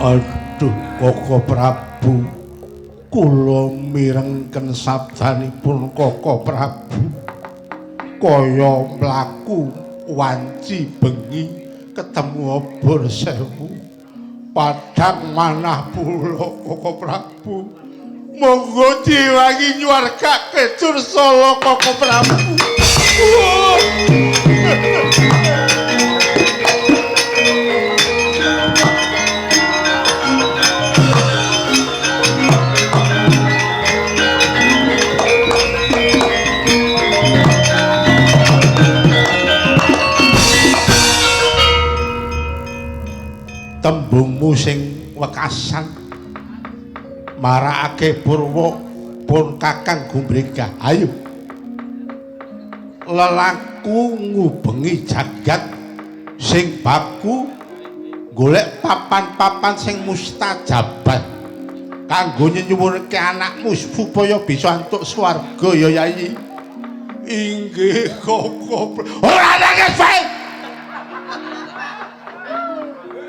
Aduh, Koko Prabu, kula mirengken sabdanipun Koko Prabu. Kaya mlaku wanci bengi ketemu obor sewu. Padhang manah pula Koko Prabu. Monggo diwangi nyuwargake Dursala Koko Prabu. Tembungmu sing wekasan marakake Purwa pun Kakang Gumbrega. Ayo lelaku ngubengi jagat sing baku golek papan-papan sing mustajabah kanggo nyuwunke anakmu supaya bisa entuk swarga ya Yayi. Inggih Koko. Ora nangis bae.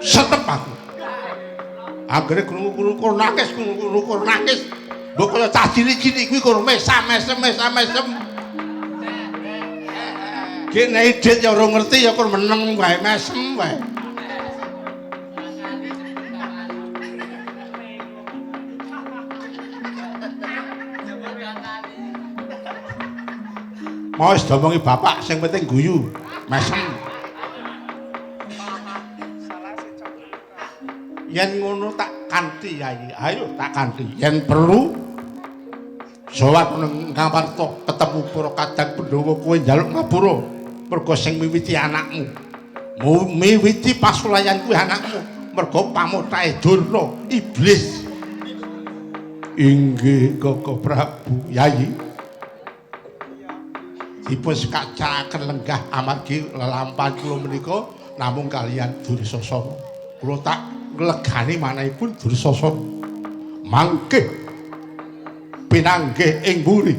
Setep aku. Anggere krungu-krungu kok nangis, krungu-krungu kok nangis. Mbok kaya cah cilik-cilik kuwi kok mesam-mesem. Ki nek idit ya ora ngerti ya kok meneng wae, mesem wae. Mau wis domongi bapak sing penting guyu, mesem. Yen ngono tak kanthi Yayi. Ayo tak kanthi. Yen perlu sowat nang Ngamarta ketemu para Kadang Pandhawa kowe njaluk ngapura mergo sing miwiti anakmu. Miwiti pasulayan kuwi anakmu mergo pamutahe Durna iblis. Inggih Koko Prabu. Yayi. Dipun sekacaraken lenggah amargi lelampahan kula menika namung kalian Dursasana. Kula tak legane manahipun Dursasana mangke pinanggih ing mburi.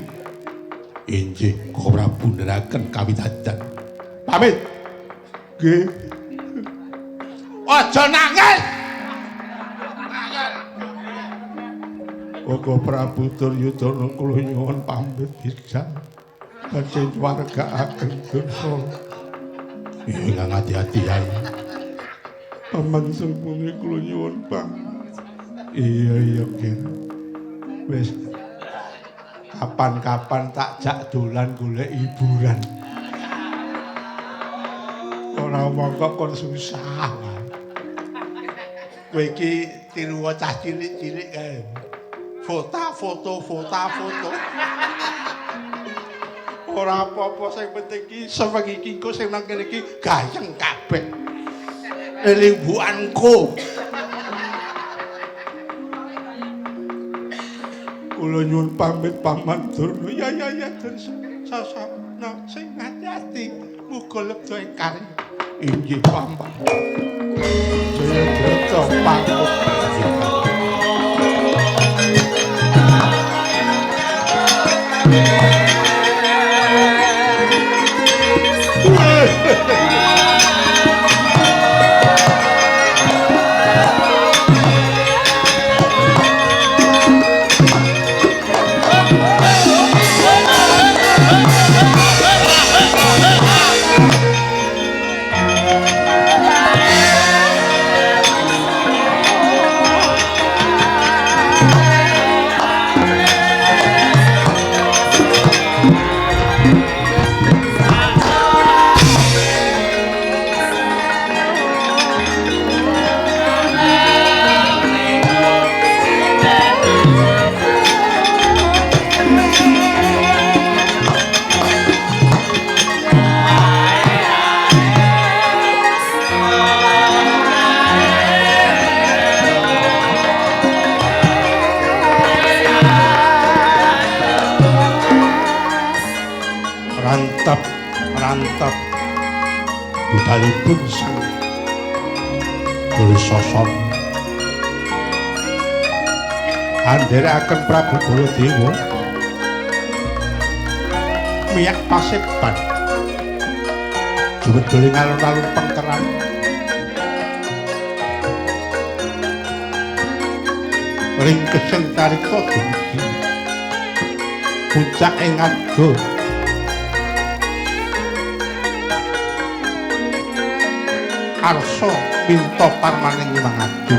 Inggih Koko Prabu neraken kawidadan. Pamit. Nggih. Aja nangis. Koko Prabu Duryudana kula nyuwun pamit pisan. Badhe wargaaken Dursala. Inggih ngati-ati Yayi. Paman sembunyi kula nyuwun pamit. Iya Ken. Wis kapan-kapan tak jak dolan golek hiburan. Ora mongko kon susah. Kowe iki tiru cah cilik-cilik kae. Foto. Ora apa-apa sing penting iki sewengi iki engko sing nang kene iki gayeng kabeh. Limbuanku. Kula nyuwun pamit Paman Durna. Ya Dursasana sing ati-ati muga lebda ing kari. Inggih Paman. Jaya pamit. rantep budalipun sang Duryosana andherekaken Prabu Baladewa miyak paseban jumedhul alun-alun pengkeran ringkesing carita dumugi puncak ing arga arsa minta parmaning mangadu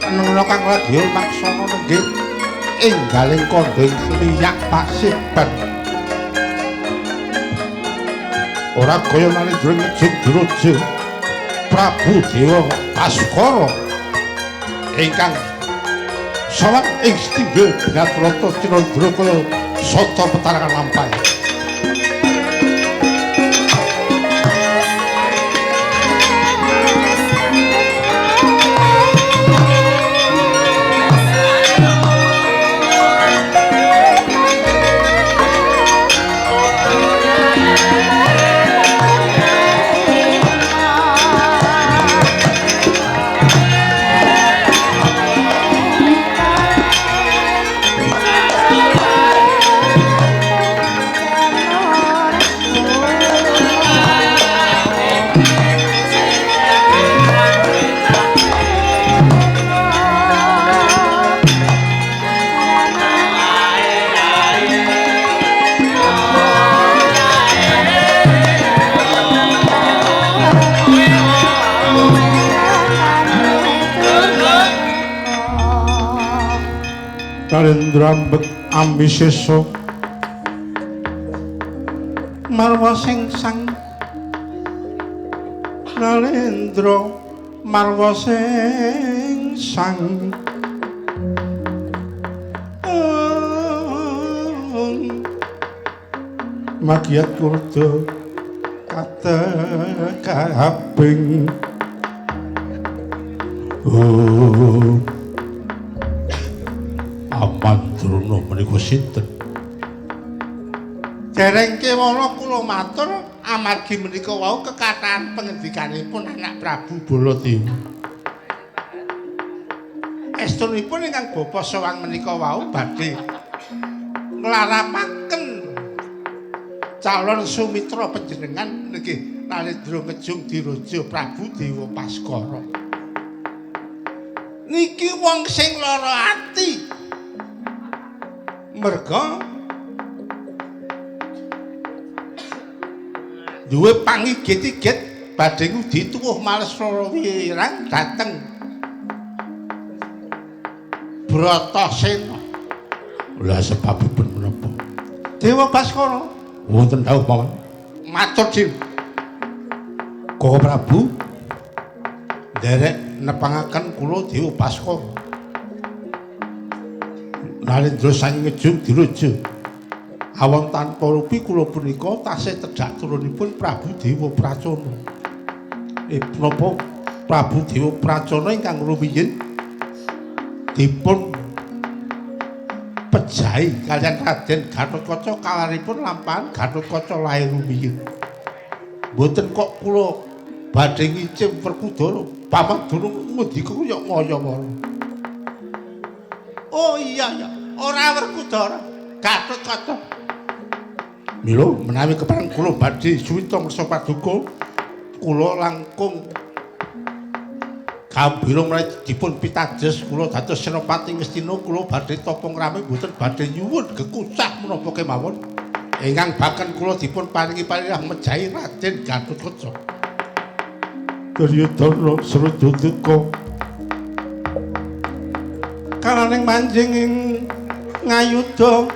ana kang radya maksana nenggih enggaling kandha ing miyak paseban ora kaya Narendra ngejeng Diraja Prabu Dewa Baskara ingkang salat ing stinggil Binatrata Cinandra kaya sata petarangan lampahe. Narendra ambek ambisesa marwa sing sang Narendra marwa sing sang Magyat kurda katekabing Amandruna menika sinten? Dereng kewala kula matur amargi menika wau kekathan pangendikanipun anak Prabu Baladewa. Estunipun ingkang bapa sawang menika wau badhe nglarapaken calon sumitra panjenengan nggih Narendra Ngejung Diraja Prabu Dewa Baskara. Niki wong sing lara ati. Merga duwe pangigit-igit badhe ngudi tuwuh males lara wirang dateng Bratasena. Lha sebabipun menapa? Dewa Baskara wonten dawuh mawon. Matur Dim. Koko Prabu nderek nepangaken kula Dewa Baskara. Narendra sang Ngejung Diraja awon tanpa rupi kula punika tasih tedhak turunipun Prabu Dewa Pracona. Menapa Prabu Dewa Pracona ingkang rumiyin dipun pejahi kaliyan Raden Gatotkaca kalaripun lampahan Gatotkaca lair rumiyin. Mboten kok kula badhe ngicim Werkudara paman durung ngendika kaya ngaya-ngaya. Oh iya ya, ora Werkudara, Gatotkaca. Mila menawi kepareng kula badhe suwita ngersa paduka, kula langkung gambira menawi dipun pitados kula dados Senopati Ngastina kula badhe tapa ngrame mboten badhe nyuwun gekucah menapa kemawon. Ingkang baken kula dipun paringi parirah mejahi Raden Gatotkaca. Duryodana Sradaduka kalaning manjing ing ngayuda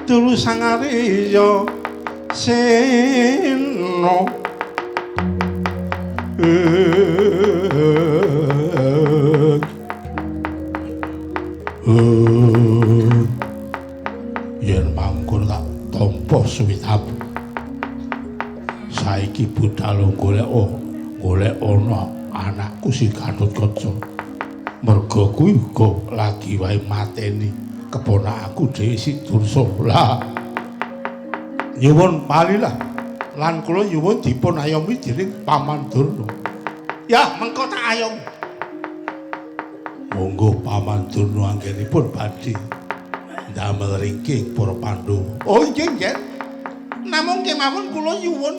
tulu Sangariya Sena yen mangkon tak tampa suwitap saiki budal golek ana anakku si Gatotkaca. Merga kuwi uga lagi wae mateni keponak aku dhewe si Dursa. Lah nyuwun palilah lan kula nyuwun dipun ayomi dening Paman Durna. Ya mengko tak ayom. Monggo Paman Durna anggenipun badhe damel ringkih para Pandhawa. Oh nggih nggih. Namung kemawon kula nyuwun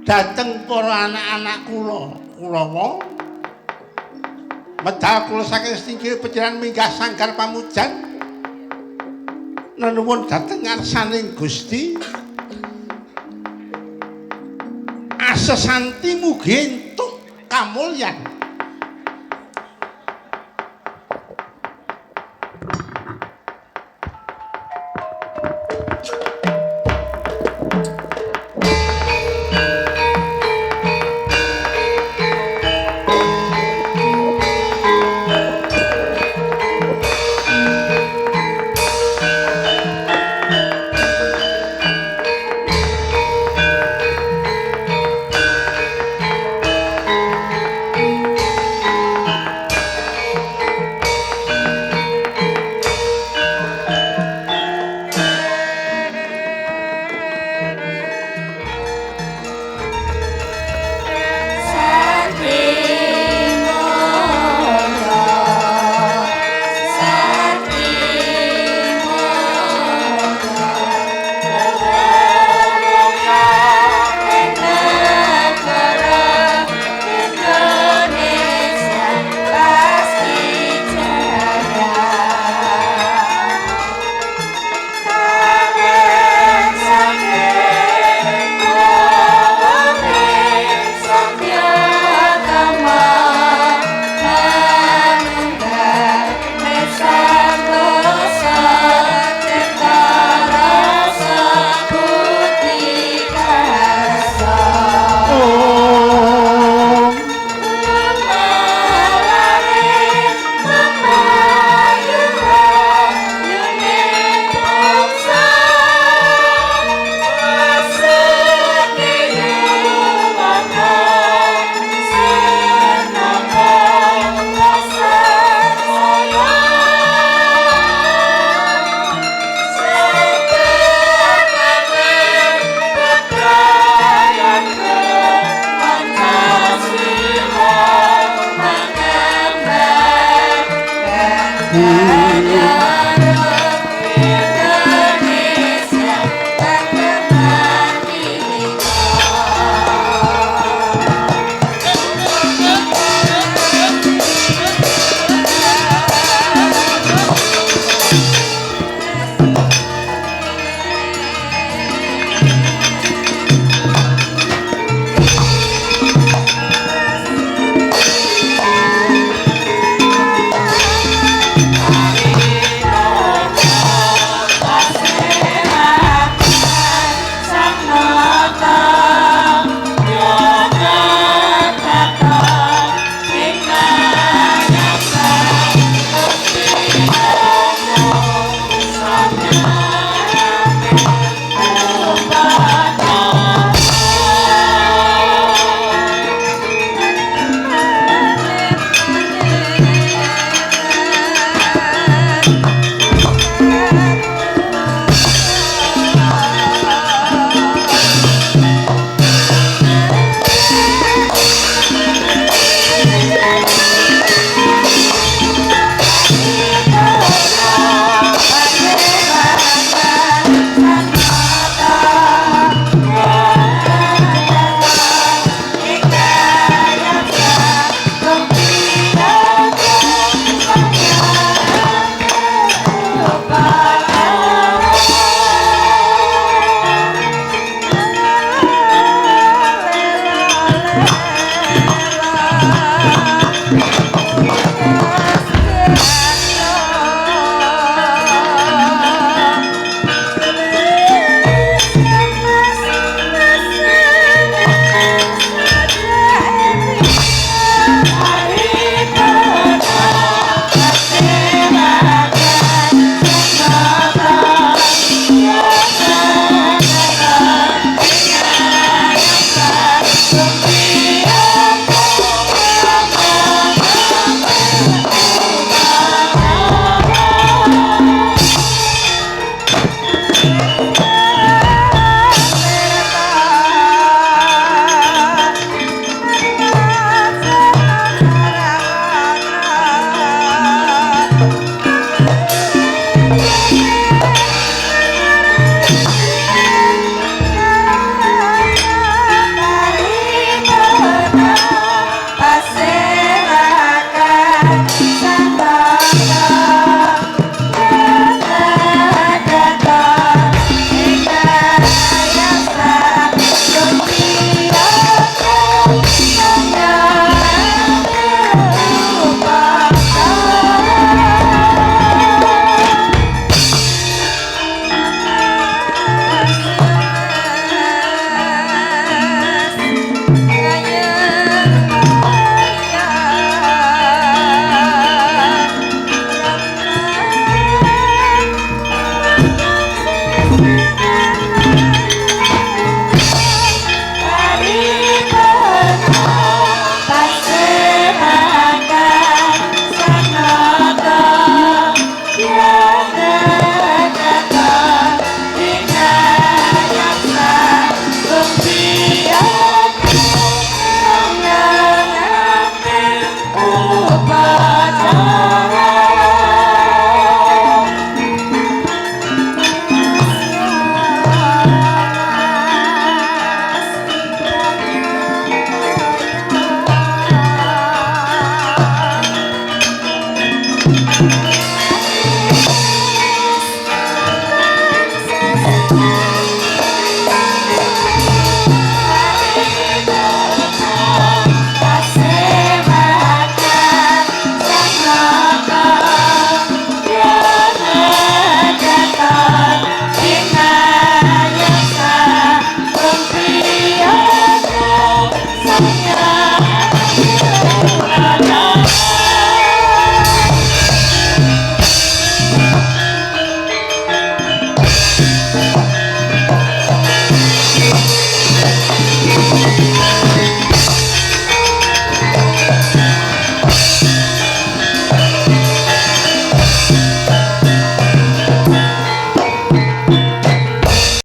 dhateng para anak-anak kula. Kurawa medal kula saking stinggil panjenengan minggah sanggar pamujan. Nuwun dhateng ngarsaning Gusti. Asesanti mugi entuk kamulyan.